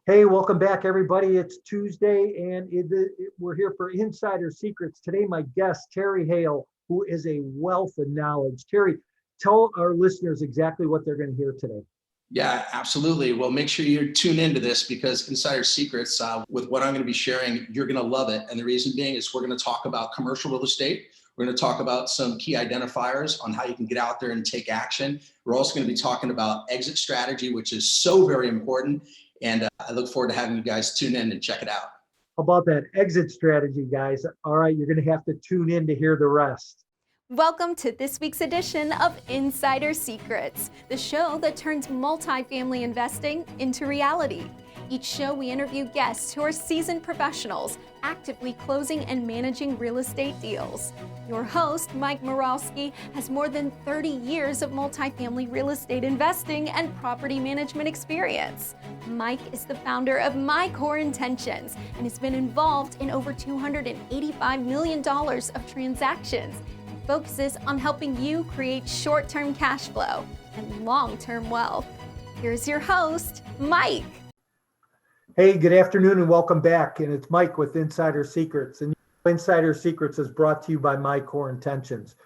Hey, welcome back, everybody. It's Tuesday, and we're here for Insider Secrets. Today, my guest, Terry Hale, who is a wealth of knowledge. Terry, tell our listeners exactly what they're going to hear today. Yeah, absolutely. Well, make sure you tune into this because Insider Secrets, with what I'm going to be sharing, you're going to love it. And the reason being is we're going to talk about commercial real estate. We're going to talk about some key identifiers on how you can get out there and take action. We're also going to be talking about exit strategy, which is so very important. And I look forward to having you guys tune in and check it out. How about that exit strategy, guys? All right, you're going to have to tune in to hear the rest. Welcome to this week's edition of Insider Secrets, the show that turns multifamily investing into reality. Each show we interview guests who are seasoned professionals, actively closing and managing real estate deals. Your host, Mike Morawski, has more than 30 years of multifamily real estate investing and property management experience. Mike is the founder of My Core Intentions and has been involved in over $285 million of transactions. Focuses on helping you create short-term cash flow and long-term wealth. Here's your host, Mike. Hey, good afternoon and welcome back. And it's Mike with Insider Secrets. And Insider Secrets is brought to you by My Core Intentions.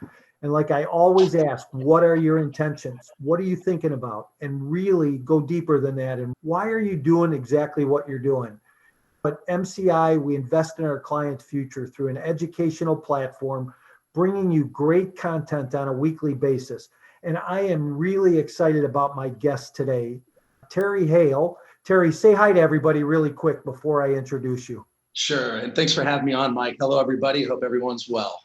And like I always ask, what are your intentions? What are you thinking about? And really go deeper than that. And why are you doing exactly what you're doing? But MCI, we invest in our clients' future through an educational platform, bringing you great content on a weekly basis. And I am really excited about my guest today, Terry Hale. Terry, say hi to everybody really quick before I introduce you. Sure. And thanks for having me on, Mike. Hello, everybody. Hope everyone's well.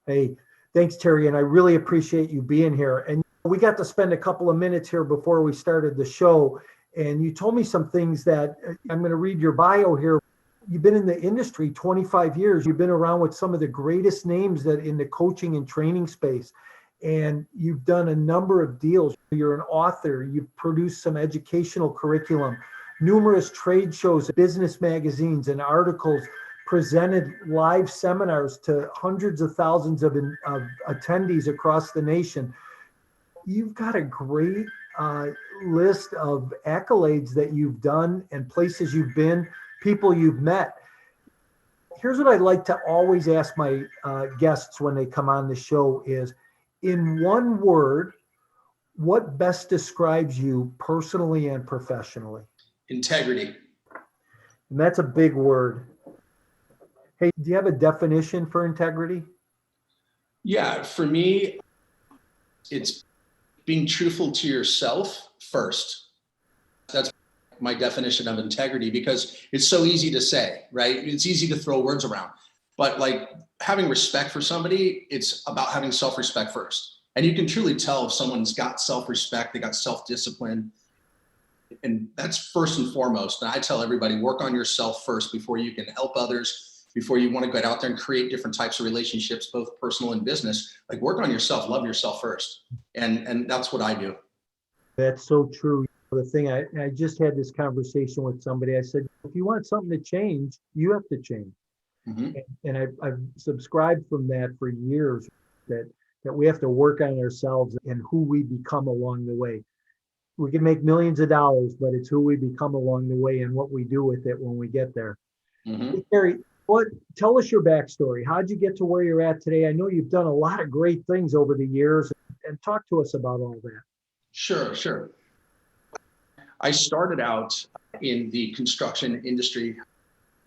Hey, thanks, Terry. And I really appreciate you being here. And we got to spend a couple of minutes here before we started the show. And you told me some things that I'm going to read your bio here. You've been in the industry 25 years. You've been around with some of the greatest names that in the coaching and training space. And you've done a number of deals. You're an author. You've produced some educational curriculum, numerous trade shows, business magazines, and articles, presented live seminars to hundreds of thousands of attendees across the nation. You've got a great list of accolades that you've done and places you've been, people you've met. Here's what I like to always ask my guests when they come on the show is, in one word, what best describes you personally and professionally? Integrity. And that's a big word. Hey, do you have a definition for integrity? Yeah, for me, it's being truthful to yourself first. That's my definition of integrity, because it's so easy to say, right? It's easy to throw words around, but like having respect for somebody, it's about having self-respect first. And you can truly tell if someone's got self-respect, they got self-discipline, and that's first and foremost. And I tell everybody, work on yourself first before you can help others, before you want to get out there and create different types of relationships, both personal and business. Like, work on yourself, love yourself first. And that's what I do. That's so true. The thing, I just had this conversation with somebody. I said, if you want something to change, you have to change. Mm-hmm. And I've subscribed from that for years, that we have to work on ourselves and who we become along the way. We can make millions of dollars, but it's who we become along the way and what we do with it when we get there. Mm-hmm. Hey, Terry, tell us your backstory. How'd you get to where you're at today? I know you've done a lot of great things over the years, and talk to us about all that. Sure. I started out in the construction industry,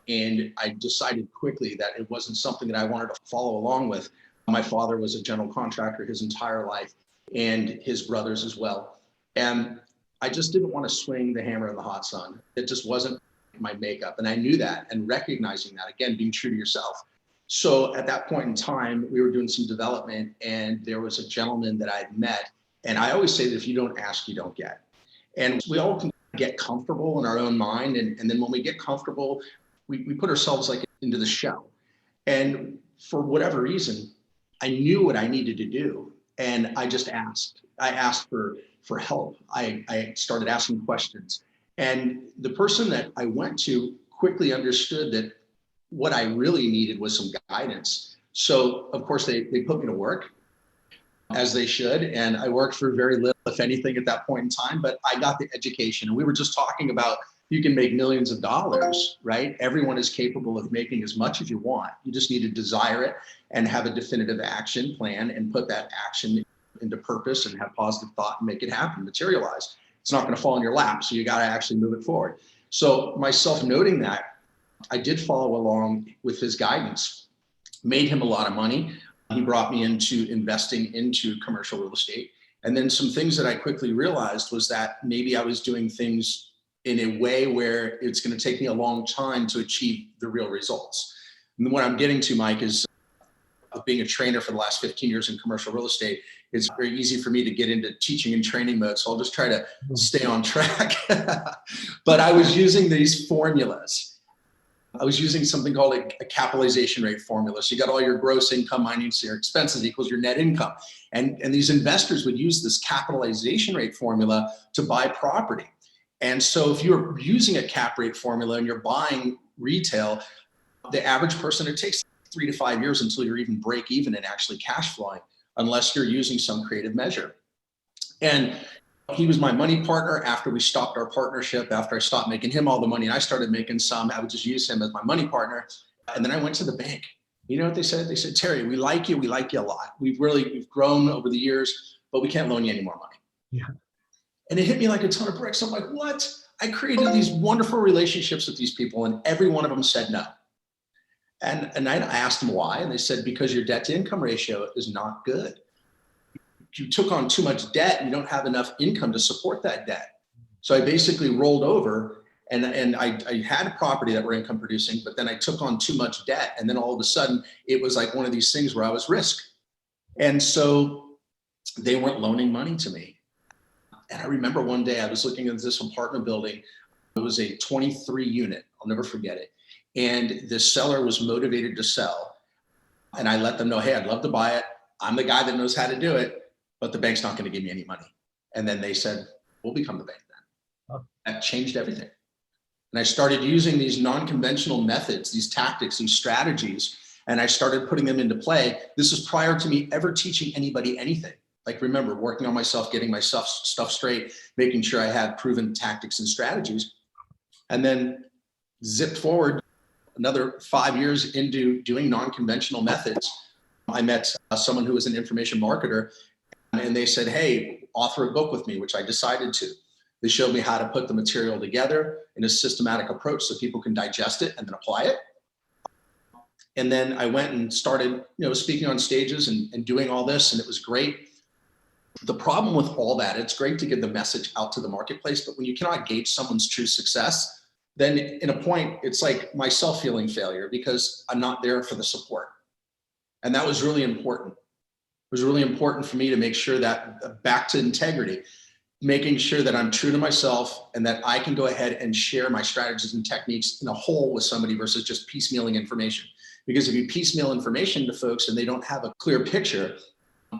and I decided quickly that it wasn't something that I wanted to follow along with. My father was a general contractor his entire life, and his brothers as well. And I just didn't want to swing the hammer in the hot sun. It just wasn't my makeup. And I knew that, and recognizing that, again, being true to yourself. So at that point in time, we were doing some development, and there was a gentleman that I'd met. And I always say that if you don't ask, you don't get. And we all can get comfortable in our own mind. And then when we get comfortable, we put ourselves like into the shell. And for whatever reason, I knew what I needed to do. And I just asked. I asked for help. I started asking questions. And the person that I went to quickly understood that what I really needed was some guidance. So of course they put me to work, as they should. And I worked for very little, if anything, at that point in time, but I got the education. And we were just talking about you can make millions of dollars, right? Everyone is capable of making as much as you want. You just need to desire it and have a definitive action plan and put that action into purpose and have positive thought and make it happen, materialize. It's not going to fall in your lap. So you got to actually move it forward. So myself noting that, I did follow along with his guidance, made him a lot of money. He brought me into investing into commercial real estate. And then some things that I quickly realized was that maybe I was doing things in a way where it's going to take me a long time to achieve the real results. And what I'm getting to, Mike, is being a trainer for the last 15 years in commercial real estate, it's very easy for me to get into teaching and training mode. So I'll just try to stay on track. But I was using these formulas. I was using something called a capitalization rate formula. So you got all your gross income minus your expenses equals your net income. And these investors would use this capitalization rate formula to buy property. And so if you're using a cap rate formula and you're buying retail, the average person, it takes 3 to 5 years until you're even break even and actually cash flowing, unless you're using some creative measure. And he was my money partner after we stopped our partnership, after I stopped making him all the money and I started making some. I would just use him as my money partner. And then I went to the bank. You know what they said? They said, Terry, we like you a lot. We've grown over the years, but we can't loan you any more money. Yeah. And it hit me like a ton of bricks. I'm like, what? I created these wonderful relationships with these people and every one of them said no. And I asked them why, and they said, because your debt to income ratio is not good. You took on too much debt and you don't have enough income to support that debt. So I basically rolled over and I had a property that were income producing, but then I took on too much debt. And then all of a sudden it was like one of these things where I was risk. And so they weren't loaning money to me. And I remember one day I was looking at this apartment building. It was a 23 unit. I'll never forget it. And the seller was motivated to sell. And I let them know, hey, I'd love to buy it. I'm the guy that knows how to do it, but the bank's not going to give me any money. And then they said, we'll become the bank then. Oh. That changed everything. And I started using these non-conventional methods, these tactics, these strategies, and I started putting them into play. This is prior to me ever teaching anybody anything. Like, remember, working on myself, getting my stuff straight, making sure I had proven tactics and strategies. And then zipped forward another 5 years into doing non-conventional methods. I met someone who was an information marketer, and they said, hey, author a book with me, which I decided to. They showed me how to put the material together in a systematic approach so people can digest it and then apply it. And then I went and started, speaking on stages and doing all this, and it was great. The problem with all that, it's great to get the message out to the marketplace, but when you cannot gauge someone's true success, then in a point, it's like myself feeling failure because I'm not there for the support. And that was really important. It was really important for me to make sure that, back to integrity, making sure that I'm true to myself and that I can go ahead and share my strategies and techniques in a whole with somebody versus just piecemealing information. Because if you piecemeal information to folks and they don't have a clear picture,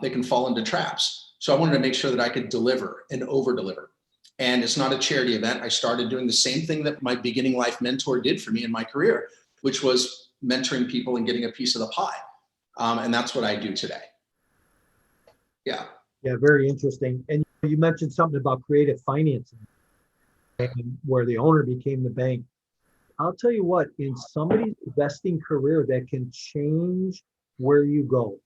they can fall into traps. So I wanted to make sure that I could deliver and over-deliver. And it's not a charity event. I started doing the same thing that my beginning life mentor did for me in my career, which was mentoring people and getting a piece of the pie. And that's what I do today. Yeah. Yeah, very interesting. And you mentioned something about creative financing, and where the owner became the bank. I'll tell you what, in somebody's investing career, that can change where you go.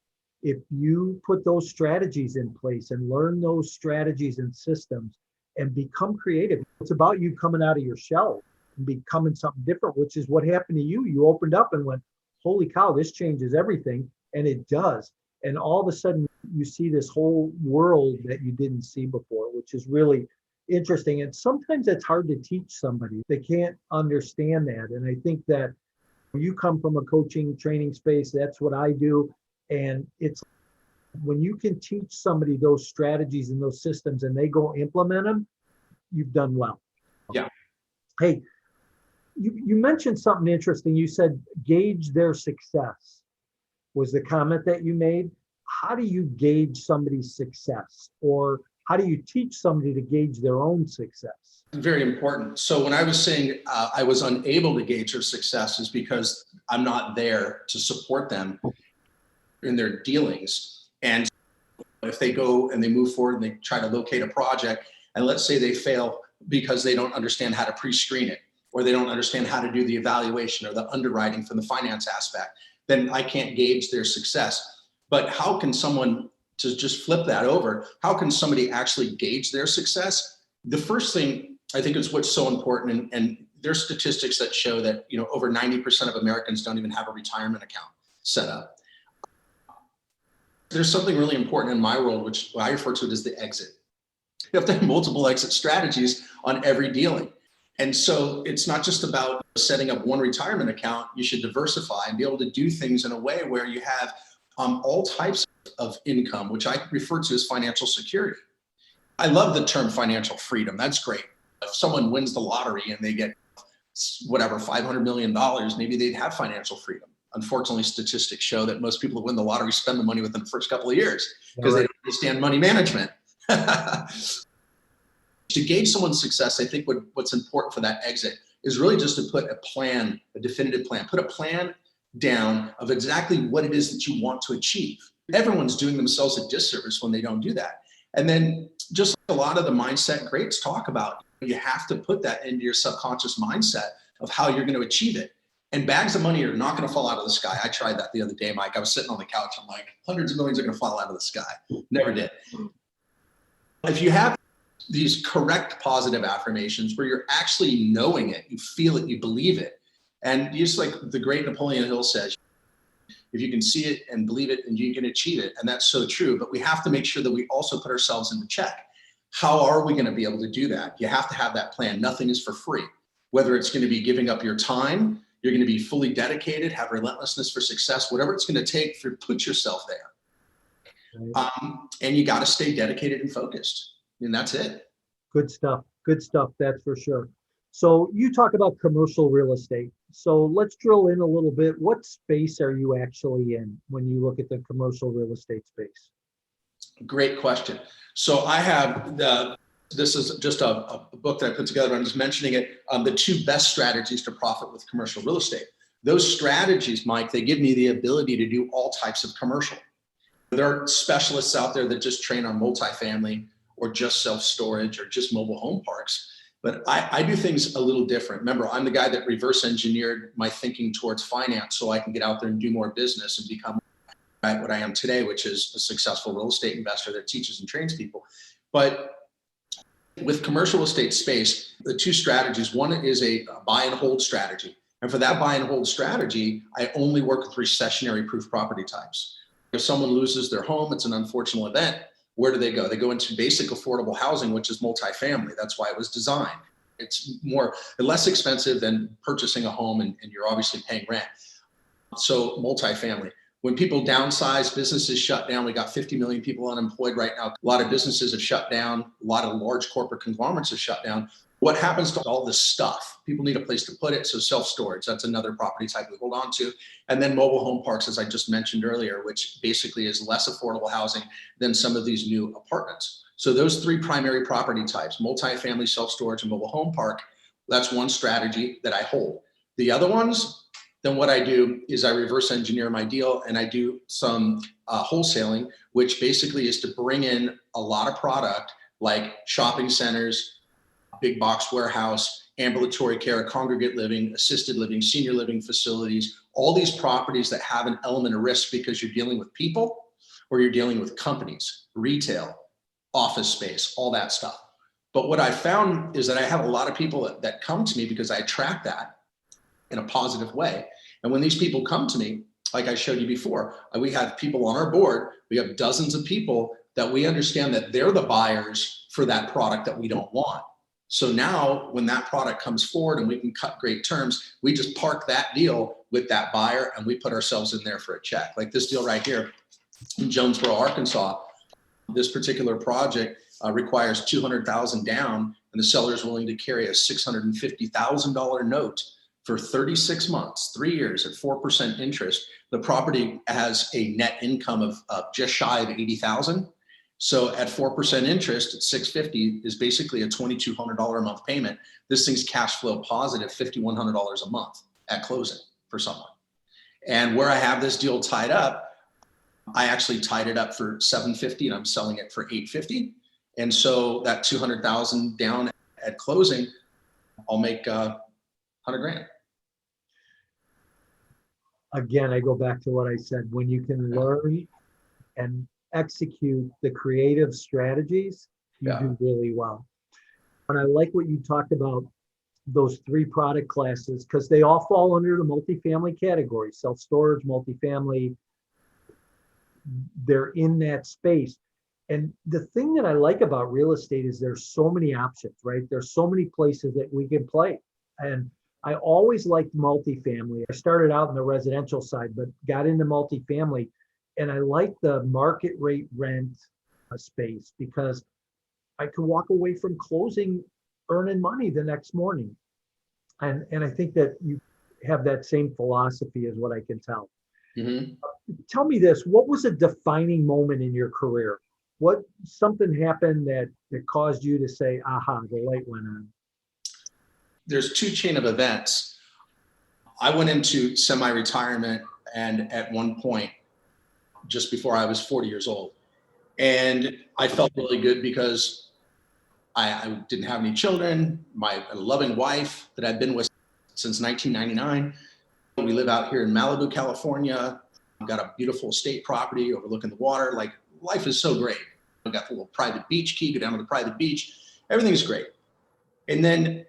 If you put those strategies in place and learn those strategies and systems and become creative, it's about you coming out of your shell and becoming something different, which is what happened to you. You opened up and went, holy cow, this changes everything. And it does. And all of a sudden you see this whole world that you didn't see before, which is really interesting. And sometimes it's hard to teach somebody. They can't understand that. And I think that you come from a coaching training space, that's what I do. And it's when you can teach somebody those strategies and those systems and they go implement them, you've done well. Yeah. Hey, you mentioned something interesting. You said gauge their success was the comment that you made. How do you gauge somebody's success, or how do you teach somebody to gauge their own success? Very important. So when I was saying I was unable to gauge their success is because I'm not there to support them in their dealings. And if they go and they move forward and they try to locate a project, and let's say they fail because they don't understand how to pre-screen it, or they don't understand how to do the evaluation or the underwriting from the finance aspect, then I can't gauge their success. But how can someone, to just flip that over, how can somebody actually gauge their success? The first thing I think is what's so important, and there's statistics that show that, you know, over 90% of Americans don't even have a retirement account set up. There's something really important in my world, which I refer to it as the exit. You have to have multiple exit strategies on every dealing. And so it's not just about setting up one retirement account. You should diversify and be able to do things in a way where you have all types of income, which I refer to as financial security. I love the term financial freedom. That's great. If someone wins the lottery and they get whatever, $500 million, maybe they'd have financial freedom. Unfortunately, statistics show that most people who win the lottery spend the money within the first couple of years because they don't understand money management. To gauge someone's success, I think what's important for that exit is really just to put a plan, a definitive plan, put a plan down of exactly what it is that you want to achieve. Everyone's doing themselves a disservice when they don't do that. And then just like a lot of the mindset greats talk about, you have to put that into your subconscious mindset of how you're going to achieve it. And bags of money are not going to fall out of the sky. I tried that the other day, Mike. I was sitting on the couch. I'm like, hundreds of millions are going to fall out of the sky. Never did. If you have these correct positive affirmations where you're actually knowing it, you feel it, you believe it. And just like the great Napoleon Hill says, if you can see it and believe it, and you can achieve it. And that's so true. But we have to make sure that we also put ourselves into check. How are we going to be able to do that? You have to have that plan. Nothing is for free. Whether it's going to be giving up your time, you're going to be fully dedicated, have relentlessness for success, whatever it's going to take to put yourself there. And you got to stay dedicated and focused. And that's it. Good stuff. Good stuff. That's for sure. So you talk about commercial real estate. So let's drill in a little bit. What space are you actually in when you look at the commercial real estate space? Great question. So I have this is just a book that I put together. I'm just mentioning it. The 2 best strategies to profit with commercial real estate. Those strategies, Mike, they give me the ability to do all types of commercial. There are specialists out there that just train on multifamily or just self-storage or just mobile home parks. But I do things a little different. Remember, I'm the guy that reverse engineered my thinking towards finance so I can get out there and do more business and become what I am today, which is a successful real estate investor that teaches and trains people. But with commercial real estate space, the 2 strategies, one is a buy and hold strategy. And for that buy and hold strategy, I only work with recessionary proof property types. If someone loses their home, it's an unfortunate event. Where do they go? They go into basic affordable housing, which is multifamily. That's why it was designed. It's less expensive than purchasing a home, and you're obviously paying rent. So multifamily. When people downsize, businesses shut down. We got 50 million people unemployed right now. A lot of businesses have shut down. A lot of large corporate conglomerates have shut down. What happens to all this stuff? People need a place to put it. So self-storage, that's another property type we hold on to. And then mobile home parks, as I just mentioned earlier, which basically is less affordable housing than some of these new apartments. So those 3 primary property types, multifamily, self-storage, and mobile home park, that's one strategy that I hold. The other ones, then what I do is I reverse engineer my deal and I do some wholesaling, which basically is to bring in a lot of product like shopping centers, big box warehouse, ambulatory care, congregate living, assisted living, senior living facilities, all these properties that have an element of risk because you're dealing with people or you're dealing with companies, retail, office space, all that stuff. But what I found is that I have a lot of people that come to me because I attract that in a positive way. And when these people come to me, like I showed you before, we have people on our board, we have dozens of people that we understand that they're the buyers for that product that we don't want. So now when that product comes forward and we can cut great terms, we just park that deal with that buyer and we put ourselves in there for a check. Like this deal right here in Jonesboro, Arkansas, this particular project requires $200,000 down and the seller is willing to carry a $650,000 note for 36 months, 3 years at 4% interest. The property has a net income of just shy of $80,000. So at 4% interest at $650 is basically a $2,200 a month payment. This thing's cash flow positive, $5,100 a month at closing for someone. And where I have this deal tied up, I actually tied it up for $750 and I'm selling it for $850. And so that $200,000 down at closing, I'll make 100 grand. Again, I go back to what I said. When you can learn and execute the creative strategies, you do really well. And I like what you talked about, those 3 product classes, because they all fall under the multifamily category, self-storage, multifamily. They're in that space. And the thing that I like about real estate is there's so many options, right? There's so many places that we can play. And I always liked multifamily. I started out in the residential side, but got into multifamily. And I like the market rate rent space because I could walk away from closing earning money the next morning. And I think that you have that same philosophy is what I can tell. Mm-hmm. Tell me this, what was a defining moment in your career? What something happened that caused you to say, aha, the light went on? There's 2 chain of events. I went into semi-retirement, and at one point, just before I was 40 years old, and I felt really good because I didn't have any children, my loving wife that I've been with since 1999. We live out here in Malibu, California. I've got a beautiful estate property overlooking the water. Like, life is so great. I've got a little private beach key, go down to the private beach. Everything's great. And then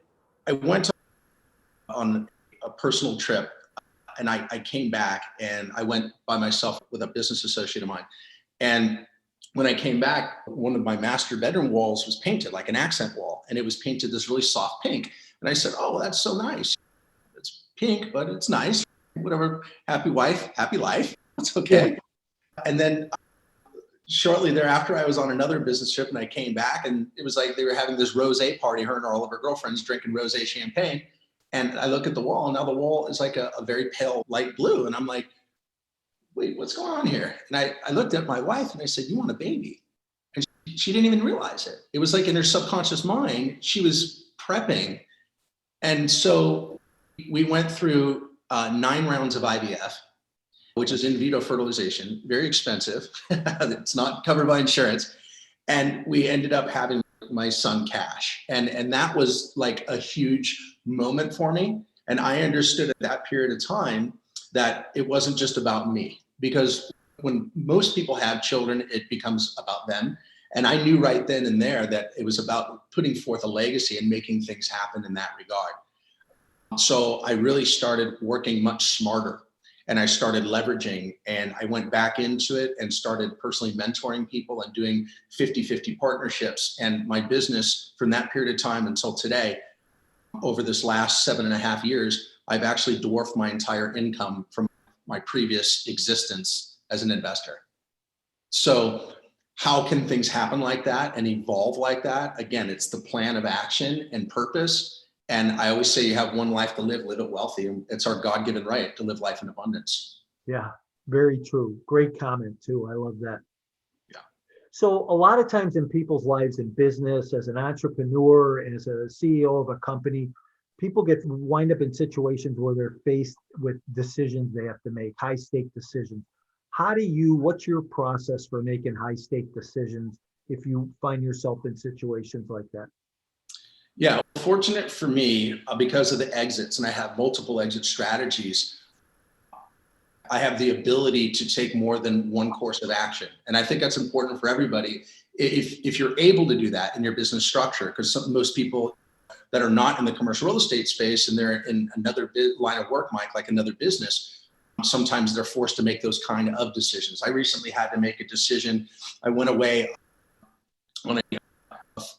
I went on a personal trip, and I came back, and I went by myself with a business associate of mine. And when I came back, one of my master bedroom walls was painted like an accent wall, and it was painted this really soft pink. And I said, oh, that's so nice. It's pink, but it's nice. Whatever, happy wife, happy life. That's okay. And then shortly thereafter, I was on another business trip, and I came back, and it was like they were having this rosé party, her and all of her girlfriends drinking rosé champagne. And I look at the wall, and now the wall is like a very pale light blue. And I'm like, wait, what's going on here? And I looked at my wife, and I said, you want a baby? And she didn't even realize it. It was like in her subconscious mind, she was prepping. And so we went through 9 rounds of IVF, which is in vitro fertilization, very expensive. It's not covered by insurance. And we ended up having my son Cash. And that was like a huge moment for me. And I understood at that period of time that it wasn't just about me, because when most people have children, it becomes about them. And I knew right then and there that it was about putting forth a legacy and making things happen in that regard. So I really started working much smarter, and I started leveraging, and I went back into it and started personally mentoring people and doing 50-50 partnerships. And my business from that period of time until today, over this last 7.5 years, I've actually dwarfed my entire income from my previous existence as an investor. So how can things happen like that and evolve like that? Again, it's the plan of action and purpose. And I always say you have one life to live it wealthy. And it's our God-given right to live life in abundance. Yeah, very true. Great comment too. I love that. Yeah. So a lot of times in people's lives in business, as an entrepreneur, as a CEO of a company, people wind up in situations where they're faced with decisions they have to make, high stake decisions. What's your process for making high stake decisions if you find yourself in situations like that? Yeah, fortunate for me, because of the exits, and I have multiple exit strategies, I have the ability to take more than one course of action. And I think that's important for everybody. If you're able to do that in your business structure, because most people that are not in the commercial real estate space and they're in another line of work, Mike, like another business, sometimes they're forced to make those kind of decisions. I recently had to make a decision. I went away on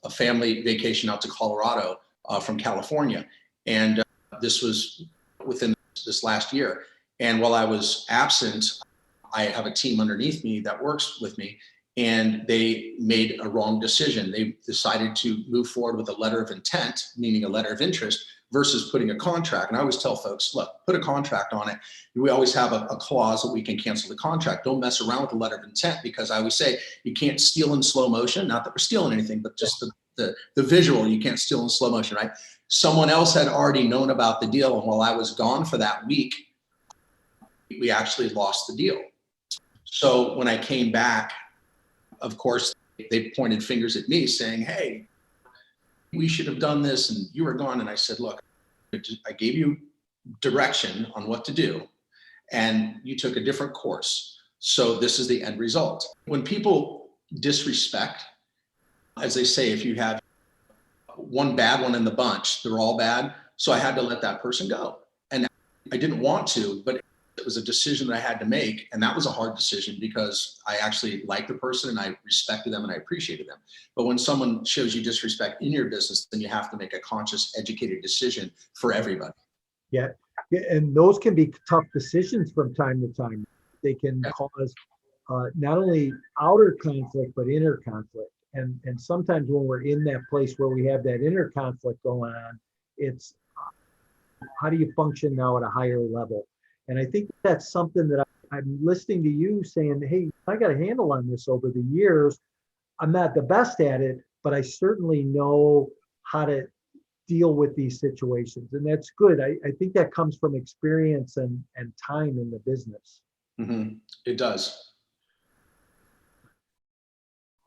a family vacation out to Colorado from California. And this was within this last year. And while I was absent, I have a team underneath me that works with me, and they made a wrong decision. They decided to move forward with a letter of intent, meaning a letter of interest, versus putting a contract. And I always tell folks, look, put a contract on it. We always have a clause that we can cancel the contract. Don't mess around with the letter of intent, because I always say you can't steal in slow motion. Not that we're stealing anything, but just the visual, you can't steal in slow motion, right? Someone else had already known about the deal. And while I was gone for that week, we actually lost the deal. So when I came back, of course, they pointed fingers at me saying, hey, we should have done this and you were gone. And I said, look, I gave you direction on what to do and you took a different course. So this is the end result. When people disrespect, as they say, if you have one bad one in the bunch, they're all bad. So I had to let that person go. And I didn't want to, but it was a decision that I had to make. And that was a hard decision because I actually liked the person and I respected them and I appreciated them. But when someone shows you disrespect in your business, then you have to make a conscious, educated decision for everybody. Yeah. And those can be tough decisions from time to time. They can cause not only outer conflict, but inner conflict. And sometimes when we're in that place where we have that inner conflict going on, it's how do you function now at a higher level? And I think that's something that I'm listening to you saying, hey, I got a handle on this over the years. I'm not the best at it, but I certainly know how to deal with these situations. And that's good. I think that comes from experience and time in the business. Mm-hmm. It does.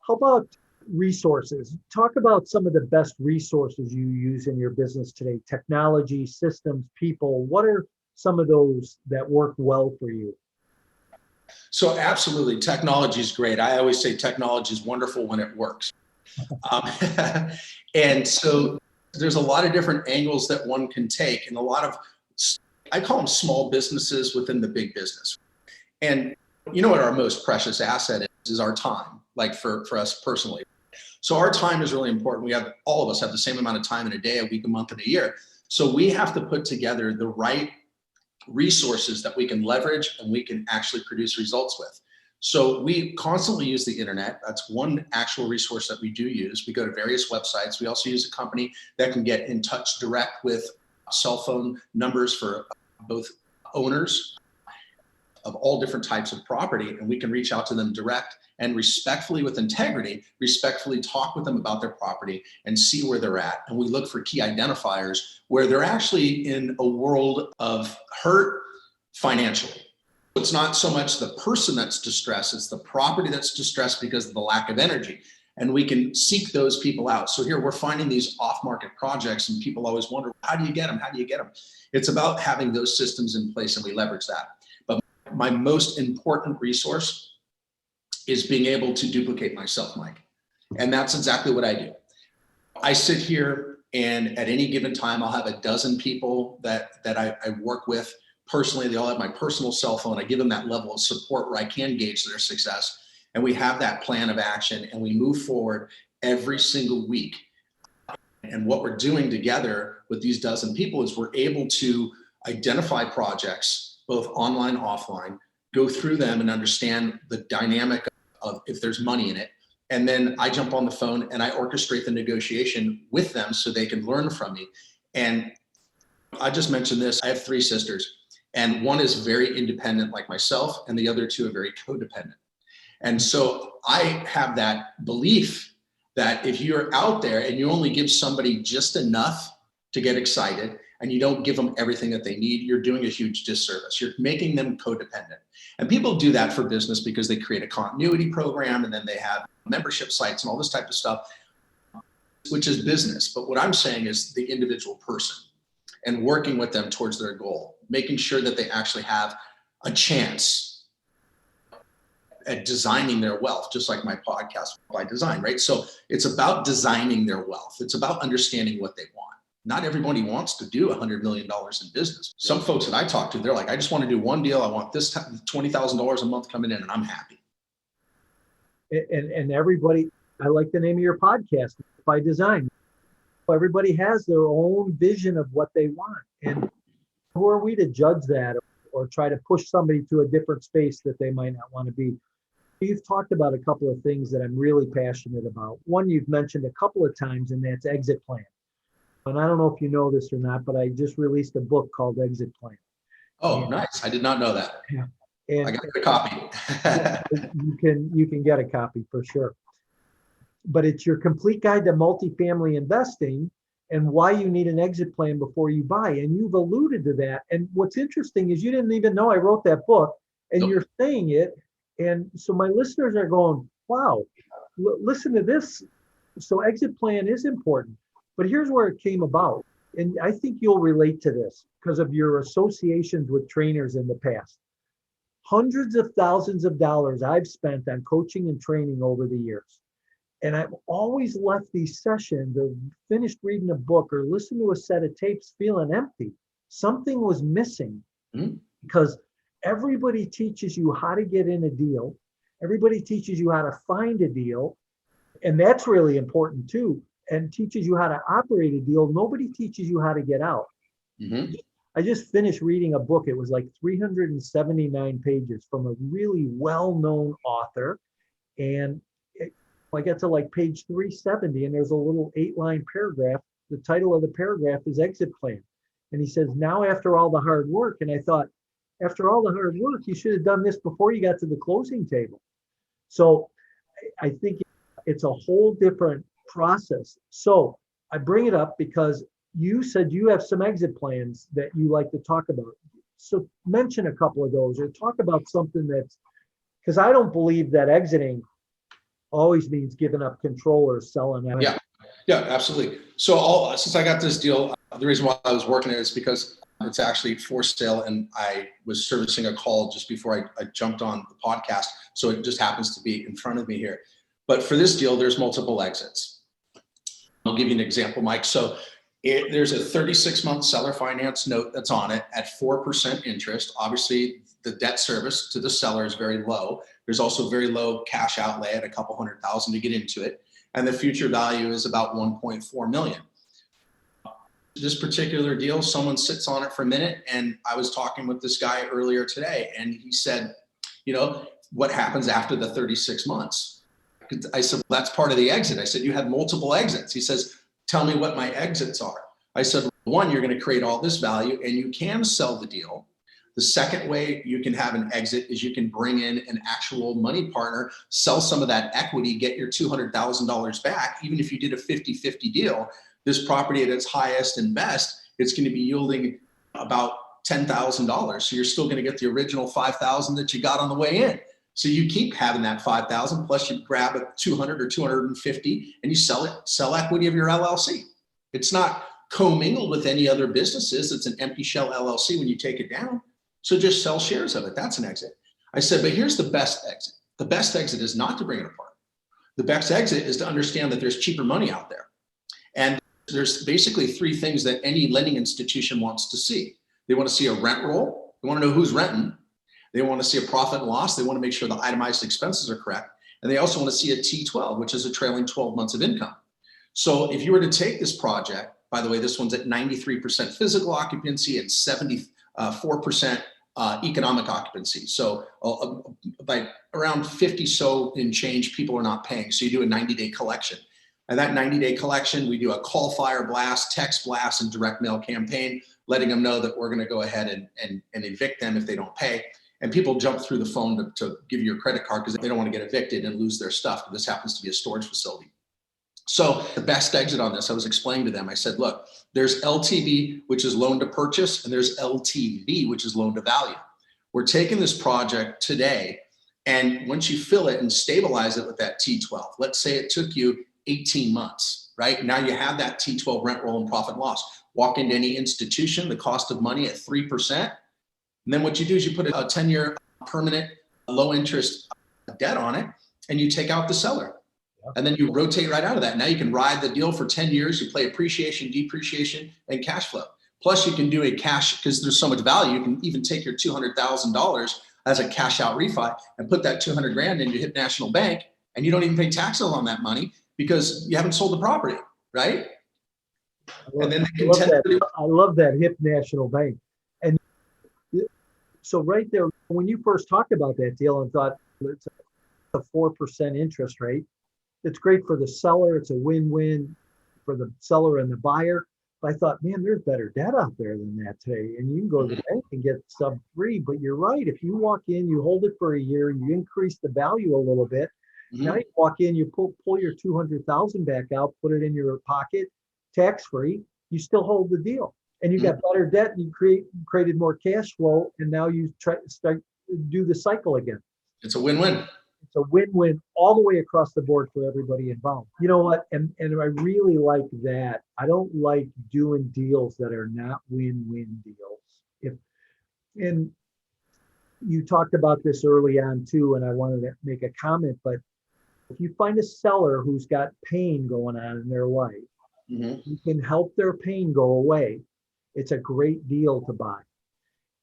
How about resources? Talk about some of the best resources you use in your business today. Technology, systems, people. What are some of those that work well for you? So absolutely, technology is great. I always say technology is wonderful when it works. And so there's a lot of different angles that one can take and a lot of, I call them small businesses within the big business. And you know what our most precious asset is our time, like for us personally. So our time is really important. All of us have the same amount of time in a day, a week, a month, and a year. So we have to put together the right resources that we can leverage and we can actually produce results with. So we constantly use the internet. That's one actual resource that we do use. We go to various websites. We also use a company that can get in touch direct with cell phone numbers for both owners of all different types of property. And we can reach out to them direct and respectfully, with integrity, respectfully talk with them about their property and see where they're at. And we look for key identifiers where they're actually in a world of hurt financially. It's not so much the person that's distressed, it's the property that's distressed because of the lack of energy. And we can seek those people out. So here we're finding these off-market projects and people always wonder, how do you get them? How do you get them? It's about having those systems in place and we leverage that. But my most important resource is being able to duplicate myself, Mike. And that's exactly what I do. I sit here and at any given time, I'll have a dozen people that I work with personally. They all have my personal cell phone. I give them that level of support where I can gauge their success. And we have that plan of action and we move forward every single week. And what we're doing together with these dozen people is we're able to identify projects, both online, offline, go through them and understand the dynamic of if there's money in it. And then I jump on the phone and I orchestrate the negotiation with them so they can learn from me. And I just mentioned this, I have 3 sisters and one is very independent like myself and the other 2 are very codependent. And so I have that belief that if you're out there and you only give somebody just enough to get excited and you don't give them everything that they need, you're doing a huge disservice. You're making them codependent. And people do that for business because they create a continuity program and then they have membership sites and all this type of stuff, which is business. But what I'm saying is the individual person and working with them towards their goal, making sure that they actually have a chance at designing their wealth, just like my podcast by design, right? So it's about designing their wealth. It's about understanding what they want. Not everybody wants to do $100 million in business. Some folks that I talk to, they're like, I just want to do one deal. I want this $20,000 a month coming in and I'm happy. And everybody, I like the name of your podcast, By Design. Everybody has their own vision of what they want. And who are we to judge that or try to push somebody to a different space that they might not want to be? You've talked about a couple of things that I'm really passionate about. One you've mentioned a couple of times, and that's exit plan. And I don't know if you know this or not, but I just released a book called Exit Plan. Oh, nice. I did not know that. Yeah. And I got a copy. you can get a copy for sure. But it's your complete guide to multifamily investing and why you need an exit plan before you buy. And you've alluded to that. And what's interesting is you didn't even know I wrote that book and Nope. You're saying it. And so my listeners are going, wow, listen to this. So exit plan is important. But here's where it came about. And I think you'll relate to this because of your associations with trainers in the past. Hundreds of thousands of dollars I've spent on coaching and training over the years. And I've always left these sessions or finished reading a book or listened to a set of tapes feeling empty. Something was missing because everybody teaches you how to get in a deal. Everybody teaches you how to find a deal. And that's really important too. And teaches you how to operate a deal. Nobody teaches you how to get out. I just finished reading a book. It was like 379 pages from a really well-known author. And I get to like page 370 and there's a little 8-line paragraph. The title of the paragraph is Exit Plan. And he says, now after all the hard work, and I thought, after all the hard work, you should have done this before you got to the closing table. So I think it's a whole different process. So I bring it up because you said you have some exit plans that you like to talk about. So mention a couple of those or talk about something that's, because I don't believe that exiting always means giving up control or selling out. Yeah, absolutely. So since I got this deal, the reason why I was working it is because it's actually for sale, and I was servicing a call just before I jumped on the podcast. So it just happens to be in front of me here. But for this deal, there's multiple exits. I'll give you an example, Mike. So there's a 36-month seller finance note that's on it at 4% interest. Obviously, the debt service to the seller is very low. There's also very low cash outlay at a couple $100,000 to get into it. And the future value is about 1.4 million. This particular deal, someone sits on it for a minute, and I was talking with this guy earlier today, and he said, what happens after the 36 months? I said, well, that's part of the exit. I said, you had multiple exits. He says, tell me what my exits are. I said, one, you're going to create all this value and you can sell the deal. The second way you can have an exit is you can bring in an actual money partner, sell some of that equity, get your $200,000 back. Even if you did a 50-50 deal, this property at its highest and best, it's going to be yielding about $10,000. So you're still going to get the original $5,000 that you got on the way in. So you keep having that $5,000 plus you grab a 200 or 250 and you sell equity of your LLC. It's not commingled with any other businesses. It's an empty shell LLC when you take it down. So just sell shares of it. That's an exit. I said, but here's the best exit. The best exit is not to bring it apart. The best exit is to understand that there's cheaper money out there. And there's basically three things that any lending institution wants to see. They want to see a rent roll. They want to know who's renting. They want to see a profit and loss. They want to make sure the itemized expenses are correct. And they also want to see a T12, which is a trailing 12 months of income. So if you were to take this project, by the way, this one's at 93% physical occupancy and 74% economic occupancy. So by around 50 so in change, people are not paying. So you do a 90-day collection. And that 90-day collection, we do a call, fire blast, text blast, and direct mail campaign, letting them know that we're going to go ahead and evict them if they don't pay. And people jump through the phone to give you your credit card because they don't want to get evicted and lose their stuff. This happens to be a storage facility. So the best exit on this, I was explaining to them, I said, look, there's LTV, which is loan to purchase, and there's LTV, which is loan to value. We're taking this project today, and once you fill it and stabilize it with that T12, let's say it took you 18 months, right? Now you have that T12 rent roll and profit and loss. Walk into any institution, the cost of money at 3%. And then what you do is you put a 10-year permanent low interest debt on it, and you take out the seller. And then you rotate right out of that. Now you can ride the deal for 10 years. You play appreciation, depreciation, and cash flow. Plus you can do a cash, because there's so much value, you can even take your $200,000 as a cash out refi and put that 200 grand in your Hip National Bank, and you don't even pay taxes on that money because you haven't sold the property, right? And then I love that Hip National Bank. And so right there, when you first talked about that deal and thought it's a 4% interest rate, it's great for the seller. It's a win-win for the seller and the buyer. But I thought, man, there's better debt out there than that today. And you can go to the bank and get sub 3. But you're right. If you walk in, you hold it for a year, you increase the value a little bit. Now you walk in, you pull your 200,000 back out, put it in your pocket, tax-free. You still hold the deal, and you got better debt. You created more cash flow, and now you try to do the cycle again. It's a win-win. It's a win-win all the way across the board for everybody involved. You know what? And I really like that. I don't like doing deals that are not win-win deals. And you talked about this early on too, and I wanted to make a comment, but if you find a seller who's got pain going on in their life, you can help their pain go away. It's a great deal to buy.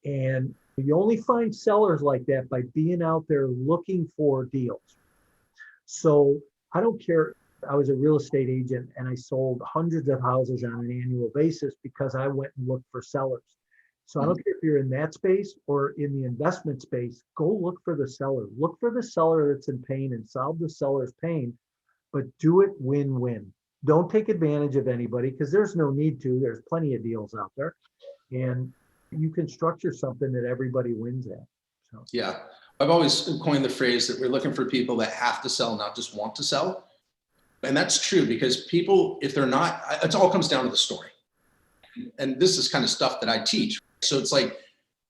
And you only find sellers like that by being out there looking for deals. So I don't care. I was a real estate agent and I sold hundreds of houses on an annual basis because I went and looked for sellers. So I don't care if you're in that space or in the investment space, go look for the seller. Look for the seller that's in pain and solve the seller's pain, but do it win-win. Don't take advantage of anybody because there's no need to. There's plenty of deals out there. And you can structure something that everybody wins at. So. Yeah. I've always coined the phrase that we're looking for people that have to sell, not just want to sell. And that's true because people, if they're not, it all comes down to the story. And this is kind of stuff that I teach. So it's like,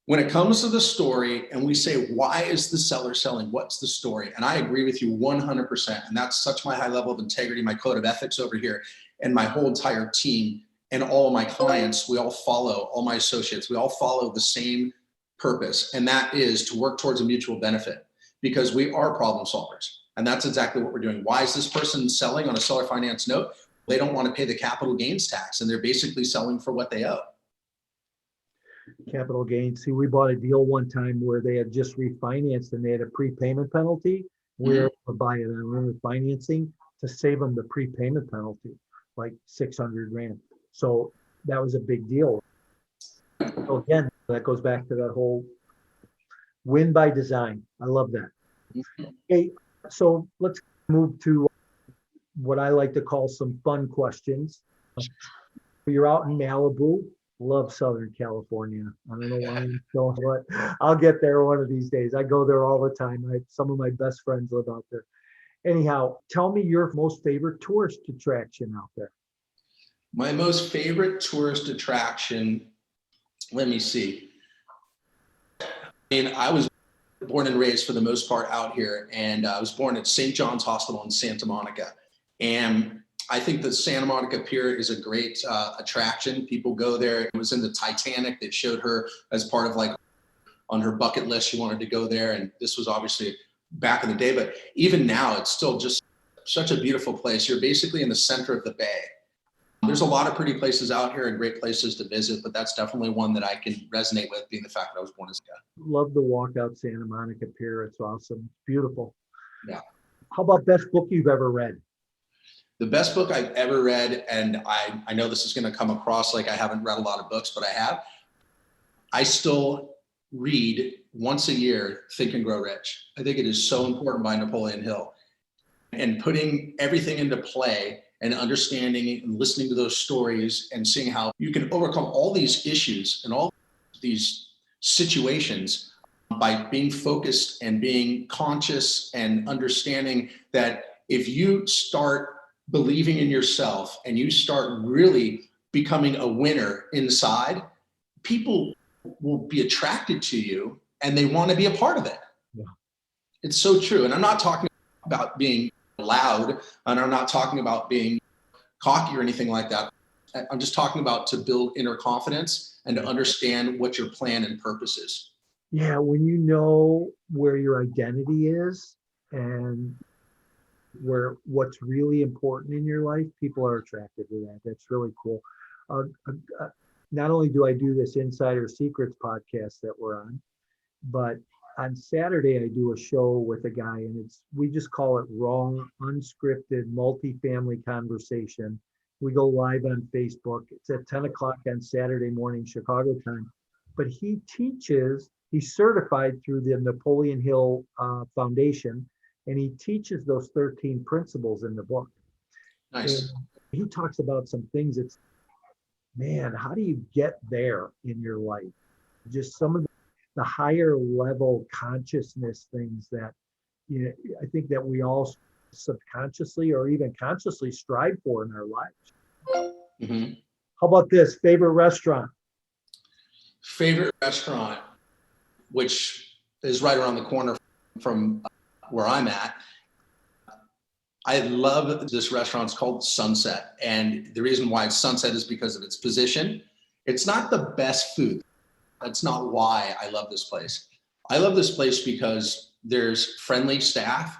when it comes to the story and we say, why is the seller selling? What's the story? And I agree with you 100%. And that's such my high level of integrity, my code of ethics over here, and my whole entire team and all of my clients, we all follow, all my associates, we all follow the same purpose. And that is to work towards a mutual benefit because we are problem solvers. And that's exactly what we're doing. Why is this person selling on a seller finance note? They don't want to pay the capital gains tax and they're basically selling for what they owe. Capital gains. See, we bought a deal one time where they had just refinanced and they had a prepayment penalty. We were able to buy it on refinancing to save them the prepayment penalty, like 600 grand. So that was a big deal. So again, that goes back to that whole win by design. I love that. Okay, so let's move to what I like to call some fun questions. You're out in Malibu. Love Southern California. I don't know why I'm so, but I'll get there one of these days. I go there all the time. Some of my best friends live out there. Anyhow, tell me your most favorite tourist attraction out there. My most favorite tourist attraction, let me see. I mean, I was born and raised for the most part out here, and I was born at St. John's Hospital in Santa Monica. And I think the Santa Monica Pier is a great attraction. People go there. It was in the Titanic that showed her as part of like on her bucket list. She wanted to go there. And this was obviously back in the day, but even now it's still just such a beautiful place. You're basically in the center of the bay. There's a lot of pretty places out here and great places to visit, but that's definitely one that I can resonate with, being the fact that I was born as a guy. Love the walk out Santa Monica Pier. It's awesome. It's beautiful. Yeah. How about best book you've ever read? The best book I've ever read, and I know this is going to come across like I haven't read a lot of books, but I have. I still read once a year, Think and Grow Rich. I think it is so important by Napoleon Hill. And putting everything into play and understanding and listening to those stories and seeing how you can overcome all these issues and all these situations by being focused and being conscious and understanding that if you start believing in yourself and you start really becoming a winner inside, people will be attracted to you and they want to be a part of it. Yeah. It's so true. And I'm not talking about being loud, and I'm not talking about being cocky or anything like that. I'm just talking about to build inner confidence and to understand what your plan and purpose is. Yeah, when you know where your identity is and where what's really important in your life, people are attracted to that. That's really cool. Not only do I do this Insider Secrets podcast that we're on, but on Saturday I do a show with a guy, and we just call it raw, unscripted, multifamily conversation. We go live on Facebook. It's at 10 o'clock on Saturday morning, Chicago time. But he's certified through the Napoleon Hill Foundation, and he teaches those 13 principles in the book. Nice. And he talks about some things. It's, man, how do you get there in your life? Just some of the higher level consciousness things that, you know, I think that we all subconsciously or even consciously strive for in our lives. Mm-hmm. How about this? Favorite restaurant? Favorite restaurant, which is right around the corner from where I'm at. I love this restaurant. It's called Sunset. And the reason why it's Sunset is because of its position. It's not the best food. That's not why I love this place. I love this place because there's friendly staff.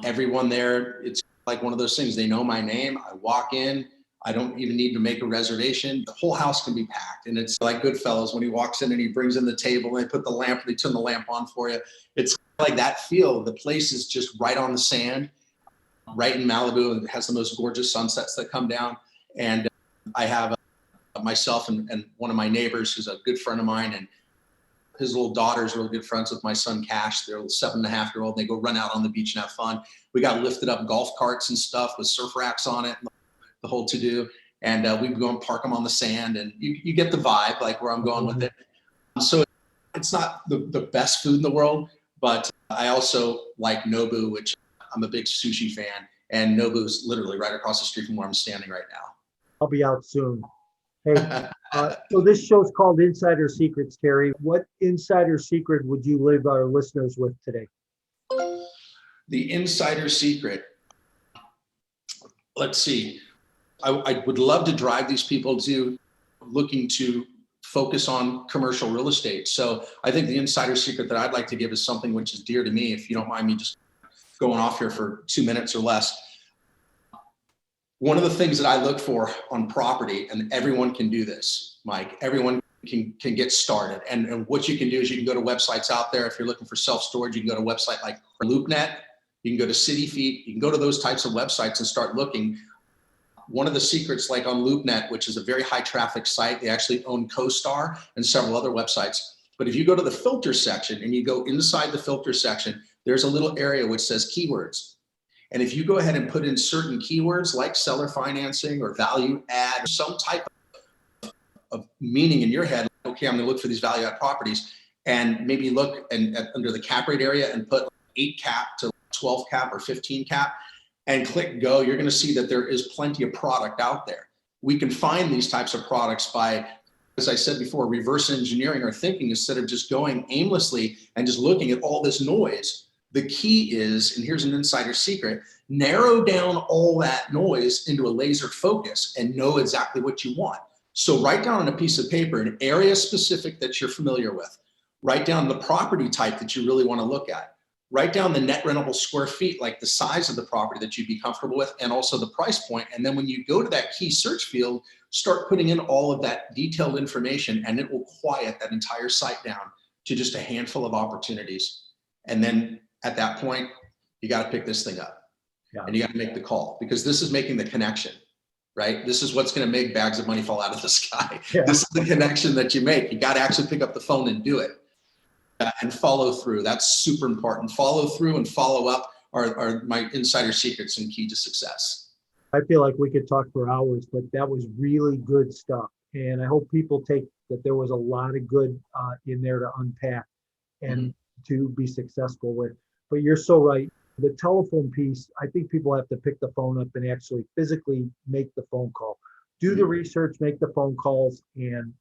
Everyone there, it's like one of those things. They know my name. I walk in. I don't even need to make a reservation. The whole house can be packed. And it's like Goodfellas when he walks in and he brings in the table and they put the lamp, they turn the lamp on for you. It's like that feel. The place is just right on the sand, right in Malibu, and it has the most gorgeous sunsets that come down. And I have myself and one of my neighbors who's a good friend of mine, and his little daughter's really good friends with my son Cash. They're a 7.5-year-old. They go run out on the beach and have fun. We got lifted up golf carts and stuff with surf racks on it, the whole to-do. And we go and park them on the sand, and you get the vibe, like where I'm going with it. So it's not the best food in the world, but I also like Nobu, which I'm a big sushi fan, and Nobu's literally right across the street from where I'm standing right now. I'll be out soon. Hey, so this show's called Insider Secrets, Terry. What insider secret would you leave our listeners with today? The insider secret. Let's see. I would love to drive these people to looking to focus on commercial real estate. So I think the insider secret that I'd like to give is something which is dear to me, if you don't mind me just going off here for 2 minutes or less. One of the things that I look for on property, and everyone can do this, Mike, everyone can get started. And what you can do is you can go to websites out there. If you're looking for self-storage, you can go to a website like LoopNet, you can go to CityFeet, you can go to those types of websites and start looking. One of the secrets, like on LoopNet, which is a very high traffic site, they actually own CoStar and several other websites. But if you go to the filter section and you go inside the filter section, there's a little area which says keywords. And if you go ahead and put in certain keywords like seller financing or value add, or some type of meaning in your head, okay, I'm gonna look for these value add properties, and maybe look under the cap rate area and put 8 cap to 12 cap or 15 cap, and click go, you're gonna see that there is plenty of product out there. We can find these types of products by, as I said before, reverse engineering our thinking instead of just going aimlessly and just looking at all this noise. The key is, and here's an insider secret, narrow down all that noise into a laser focus and know exactly what you want. So write down on a piece of paper an area specific that you're familiar with. Write down the property type that you really want to look at. Write down the net rentable square feet, like the size of the property that you'd be comfortable with, and also the price point. And then when you go to that key search field, start putting in all of that detailed information, and it will quiet that entire site down to just a handful of opportunities. And then at that point, you got to pick this thing up, and you got to make the call, because this is making the connection, right? This is what's going to make bags of money fall out of the sky. Yeah. This is the connection that you make. You got to actually pick up the phone and do it. And follow through. That's super important. Follow through and follow up are my insider secrets and key to success. I feel like we could talk for hours, but that was really good stuff. And I hope people take that there was a lot of good in there to unpack and to be successful with. But you're so right. The telephone piece, I think people have to pick the phone up and actually physically make the phone call. Do the research, make the phone calls, and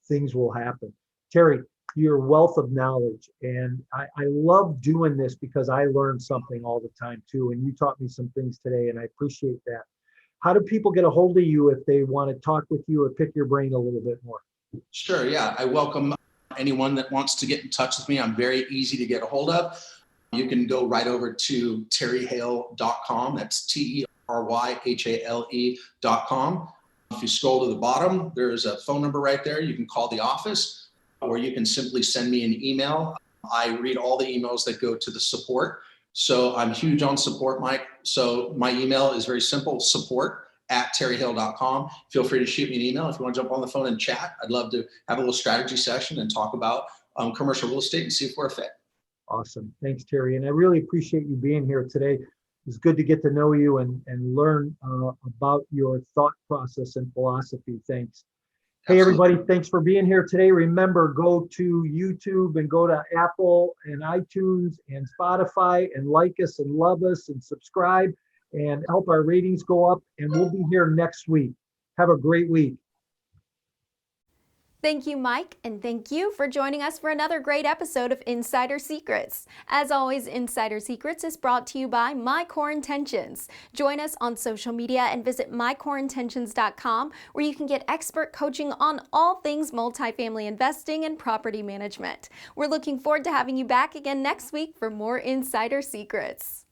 things will happen. Terry, your wealth of knowledge. And I love doing this because I learn something all the time too. And you taught me some things today, and I appreciate that. How do people get a hold of you if they want to talk with you or pick your brain a little bit more? Sure, yeah. I welcome anyone that wants to get in touch with me. I'm very easy to get a hold of. You can go right over to terryhale.com. That's TERYHALE.com. If you scroll to the bottom, there's a phone number right there. You can call the office, or you can simply send me an email. I read all the emails that go to the support. So I'm huge on support, Mike. So my email is very simple, support@terryhale.com. Feel free to shoot me an email if you want to jump on the phone and chat. I'd love to have a little strategy session and talk about commercial real estate and see if we're a fit. Awesome. Thanks, Terry. And I really appreciate you being here today. It's good to get to know you and learn about your thought process and philosophy. Thanks. Hey, everybody, thanks for being here today. Remember, go to YouTube and go to Apple and iTunes and Spotify and like us and love us and subscribe and help our ratings go up. And we'll be here next week. Have a great week. Thank you, Mike, and thank you for joining us for another great episode of Insider Secrets. As always, Insider Secrets is brought to you by My Core Intentions. Join us on social media and visit mycoreintentions.com, where you can get expert coaching on all things multifamily investing and property management. We're looking forward to having you back again next week for more Insider Secrets.